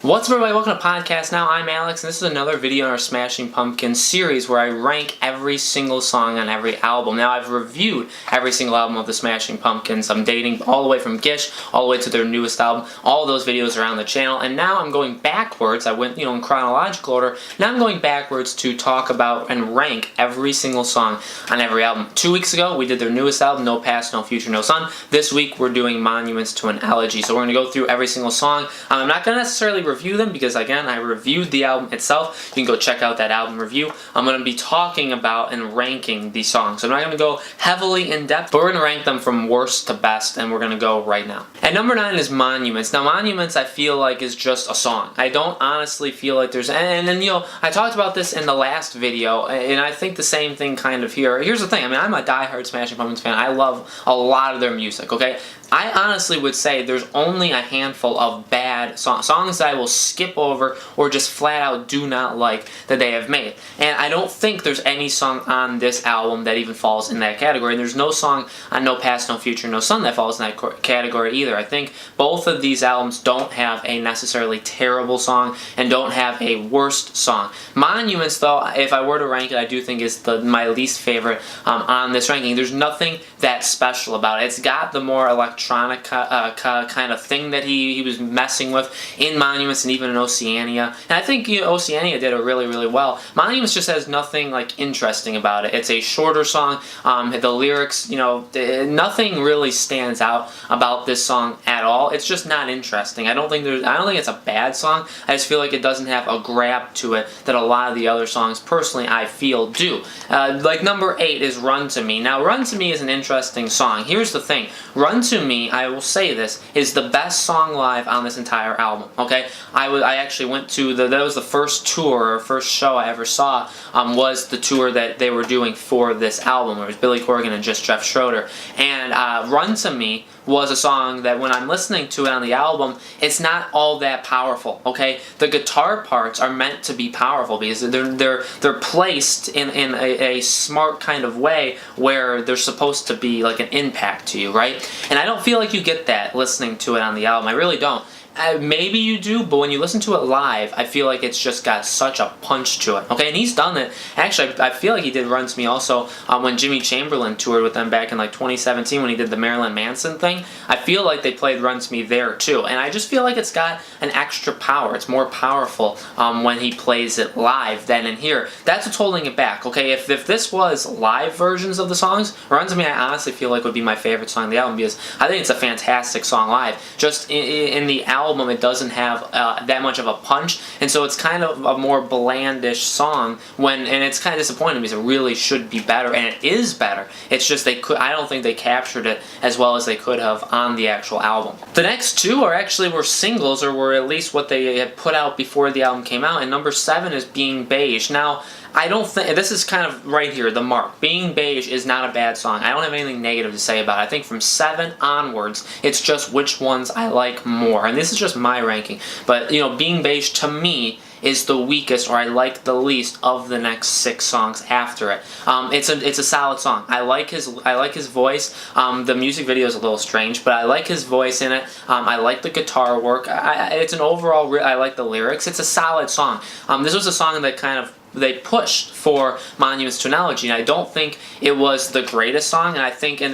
What's up, everybody? Welcome to Podcast Now. I'm Alex, and this is another video in our Smashing Pumpkins series where I rank every single song on every album. Now, I've reviewed every single album of the Smashing Pumpkins. I'm dating all the way from Gish all the way to their newest album. All of those videos are on the channel, and now I'm going backwards. I went, in chronological order. Now I'm going backwards to talk about and rank every single song on every album. 2 weeks ago, we did their newest album, No Past, No Future, No Sun. This week, we're doing Monuments to an Elegy. So we're going to go through every single song. I'm not going to necessarily review them because, again, I reviewed the album itself. You can go check out that album review. I'm going to be talking about and ranking these songs. So I'm not going to go heavily in depth, but we're going to rank them from worst to best, and we're going to go right now. At number 9 is Monuments. Now, Monuments, I feel like, is just a song. I don't honestly feel like there's... And then, I talked about this in the last video, and I think the same thing kind of here. Here's the thing. I'm a diehard Smashing Pumpkins fan. I love a lot of their music, okay? I honestly would say there's only a handful of bad songs that I will skip over or just flat out do not like that they have made. And I don't think there's any song on this album that even falls in that category. And there's no song on No Past, No Future, No Sun that falls in that category either. I think both of these albums don't have a necessarily terrible song and don't have a worst song. Monuments, though, if I were to rank it, I do think is my least favorite on this ranking. There's nothing that special about it. It's got the more electronic kind of thing that he was messing with in Monuments and even in Oceania. And I think Oceania did it really, really well. Monuments just has nothing like interesting about it. It's a shorter song. The lyrics, nothing really stands out about this song at all. It's just not interesting. I don't think it's a bad song. I just feel like it doesn't have a grab to it that a lot of the other songs, personally, I feel do. Like number 8 is Run to Me. Now, Run to Me is an interesting song. Here's the thing. Run to Me, I will say this, is the best song live on this entire album, okay? I actually went to, that was the first tour, or first show I ever saw, was the tour that they were doing for this album. It was Billy Corgan and just Jeff Schroeder. And Run to Me was a song that when I'm listening to it on the album, it's not all that powerful, okay? The guitar parts are meant to be powerful because they're placed in a smart kind of way where they're supposed to be like an impact to you, right? And I don't feel like you get that listening to it on the album. I really don't. Maybe you do, but when you listen to it live, I feel like it's just got such a punch to it. Okay, and he's done it. Actually, I feel like he did Run to Me also when Jimmy Chamberlain toured with them back in like 2017 when he did the Marilyn Manson thing. I feel like they played Run to Me there too, and I just feel like it's got an extra power. It's more powerful when he plays it live than in here. That's what's holding it back. Okay, if this was live versions of the songs, Run to Me I honestly feel like would be my favorite song on the album because I think it's a fantastic song live. Just in the album, it doesn't have that much of a punch, and so it's kind of a more blandish song and it's kind of disappointing because it really should be better, and it is better. It's just I don't think they captured it as well as they could have on the actual album. The next two were singles, or were at least what they had put out before the album came out, and number 7 is Being Beige. Now, I don't think, this is kind of right here, the mark. Being Beige is not a bad song. I don't have anything negative to say about it. I think from 7 onwards, it's just which ones I like more. And this is just my ranking. But, Being Beige to me is the weakest, or I like the least of the next 6 songs after it. It's a solid song. I like his voice. The music video is a little strange, but I like his voice in it. I like the guitar work. It's an overall, I like the lyrics. It's a solid song. This was a song that they pushed for Monuments to an Elegy, and I don't think it was the greatest song, and I think, and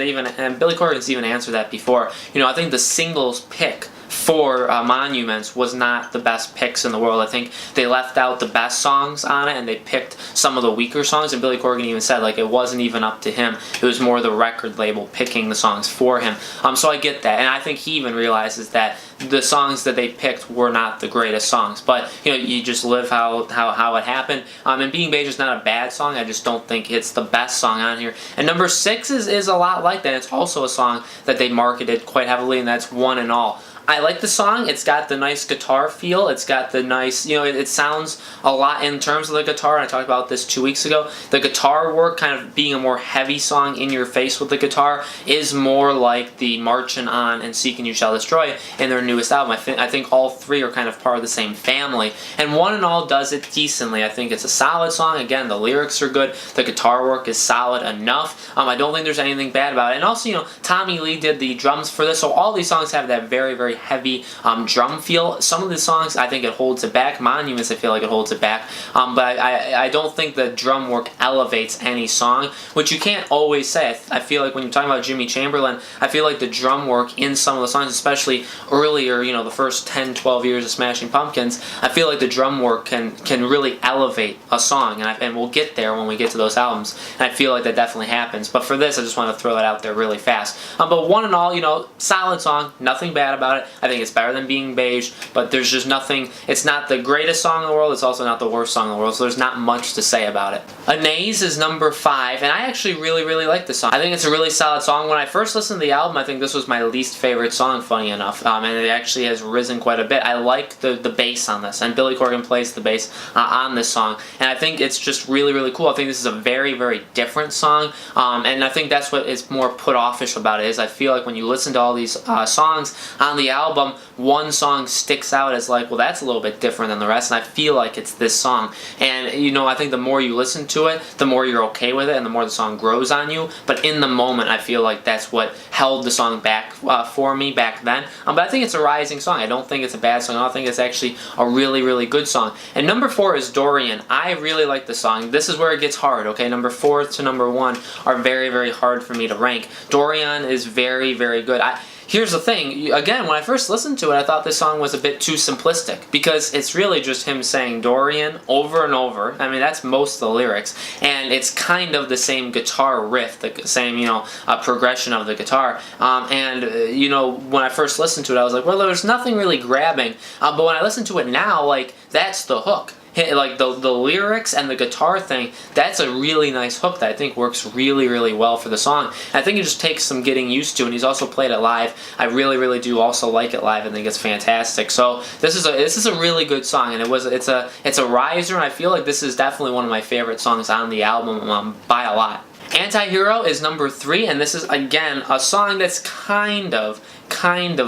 Billy Corgan's even answered that before, I think the singles pick for Monuments was not the best picks in the world. I think they left out the best songs on it and they picked some of the weaker songs, and Billy Corgan even said like it wasn't even up to him. It was more the record label picking the songs for him. So I get that, and I think he even realizes that the songs that they picked were not the greatest songs, but you just live how it happened. And Being Beige is not a bad song. I just don't think it's the best song on here. And number 6 is a lot like that. It's also a song that they marketed quite heavily, and that's One and All. I like the song. It's got the nice guitar feel. It's got the nice, it sounds a lot in terms of the guitar. I talked about this 2 weeks ago. The guitar work, kind of being a more heavy song in your face with the guitar, is more like the Marchin' On and Seek and You Shall Destroy in their newest album. I think all 3 are kind of part of the same family. And One and All does it decently. I think it's a solid song. Again, the lyrics are good. The guitar work is solid enough. I don't think there's anything bad about it. And also, Tommy Lee did the drums for this, so all these songs have that very, very heavy drum feel. Some of the songs, I think it holds it back. Monuments, I feel like it holds it back. But I don't think the drum work elevates any song, which you can't always say. I feel like when you're talking about Jimmy Chamberlin, I feel like the drum work in some of the songs, especially earlier, you know, the first 10, 12 years of Smashing Pumpkins, I feel like the drum work can really elevate a song, and we'll get there when we get to those albums, and I feel like that definitely happens. But for this, I just want to throw that out there really fast. But one and all, you know, solid song, nothing bad about it. I think it's better than Being Beige, but there's just nothing, it's not the greatest song in the world, it's also not the worst song in the world, so there's not much to say about it. Anays is number 5, and I actually really like this song. I think it's a really solid song. When I first listened to the album, I think this was my least favorite song, funny enough, and it actually has risen quite a bit. I like the bass on this, and Billy Corgan plays the bass on this song, and I think it's just really cool. I think this is a very different song, and I think that's what is more put offish about it, is I feel like when you listen to all these songs on the album, one song sticks out as like, well, that's a little bit different than the rest, and I feel like it's this song. And you know, I think the more you listen to it, the more you're okay with it, and the more the song grows on you. But in the moment, I feel like that's what held the song back for me back then. But I think it's a rising song. I don't think it's a bad song. I think it's actually a really good song. And number 4 is Dorian. I really like the song. This is where it gets hard, okay? Number 4 to number 1 are very hard for me to rank. Dorian is very good. Here's the thing, again, when I first listened to it, I thought this song was a bit too simplistic, because it's really just him saying Dorian over and over. I mean, that's most of the lyrics, and it's kind of the same guitar riff, the same, you know, progression of the guitar. You know, when I first listened to it, I was like, well, there's nothing really grabbing. But when I listen to it now, like, that's the hook. Like the lyrics and the guitar thing, that's a really nice hook that I think works really well for the song. And I think it just takes some getting used to, and he's also played it live. I really do also like it live. I think it's fantastic. So this is a really good song, and it's a riser, and I feel like this is definitely one of my favorite songs on the album by a lot. Anti-Hero is number 3, and this is again a song that's kind of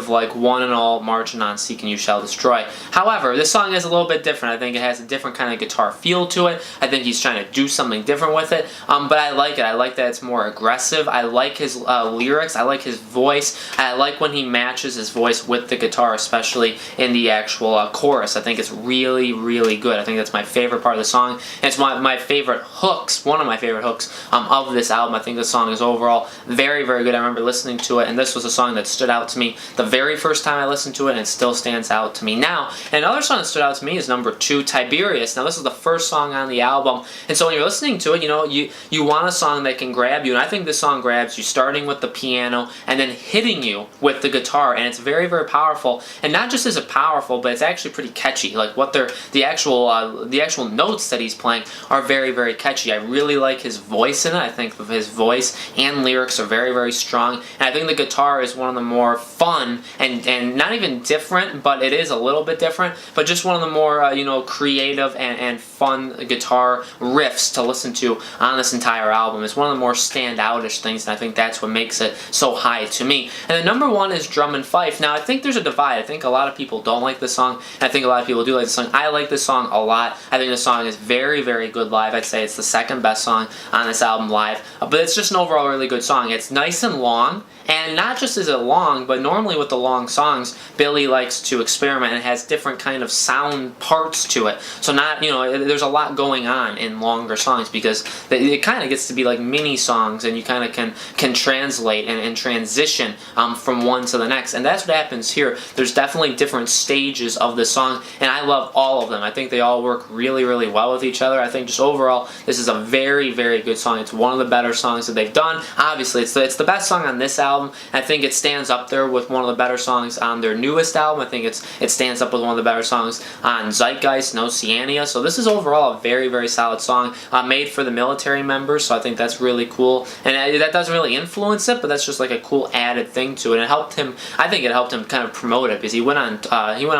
like One and All, Marching On, Seek and You Shall Destroy. However, this song is a little bit different. I think it has a different kind of guitar feel to it. I think he's trying to do something different with it, but I like it. I like that it's more aggressive. I like his lyrics. I like his voice. I like when he matches his voice with the guitar, especially in the actual chorus. I think it's really good. I think that's my favorite part of the song, and it's my favorite hooks, one of my favorite hooks of this album. I think the song is overall very good. I remember listening to it, and this was a song that stood out to me the very first time I listened to it, and it still stands out to me now. And another song that stood out to me is number 2, Tiberius. Now this is the first song on the album, and so when you're listening to it, you know, you want a song that can grab you, and I think this song grabs you, starting with the piano and then hitting you with the guitar, and it's very powerful. And not just is it powerful, but it's actually pretty catchy. Like what the actual notes that he's playing are very catchy. I really like his voice in it. I think his voice and lyrics are very strong, and I think the guitar is one of the more fun and not even different, but it is a little bit different, but just one of the more you know, creative and fun guitar riffs to listen to on this entire album. It's one of the more standoutish things, and I think that's what makes it so high to me. And then number 1 is Drum and Fife. Now I think there's a divide. I think a lot of people don't like this song, and I think a lot of people do like this song. I like this song a lot. I think this song is very good live. I'd say it's the second best song on this album live, but it's just an overall really good song. It's nice and long, and not just is it long, but normally with the long songs, Billy likes to experiment and has different kind of sound parts to it. So not, you know, there's a lot going on in longer songs, because it kind of gets to be like mini songs, and you kind of can translate and transition from one to the next. And that's what happens here. There's definitely different stages of the song, and I love all of them. I think they all work really well with each other. I think just overall, this is a very good song. It's one of the better songs that they've done. Obviously, it's the best song on this album. I think it stands up there with one of the better songs on their newest album. I think it stands up with one of the better songs on Zeitgeist and Oceania. So this is overall a very solid song made for the military members, so I think that's really cool. And that doesn't really influence it, but that's just like a cool added thing to it. And it helped him, I think it helped him kind of promote it, because he went on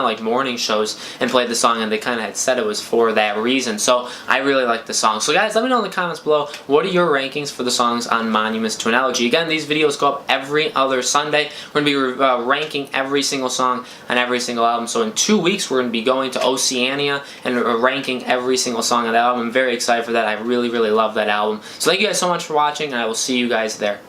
like morning shows and played the song, and they kind of had said it was for that reason. So I really like the song. So guys, let me know in the comments below, what are your rankings for the songs on Monuments to an Elegy? Again, these videos go up every other Sunday. We're going to be ranking every single song on every single album. So in 2 weeks, we're going to be going to Oceania and ranking every single song on that album. I'm very excited for that. I really love that album. So thank you guys so much for watching, and I will see you guys there.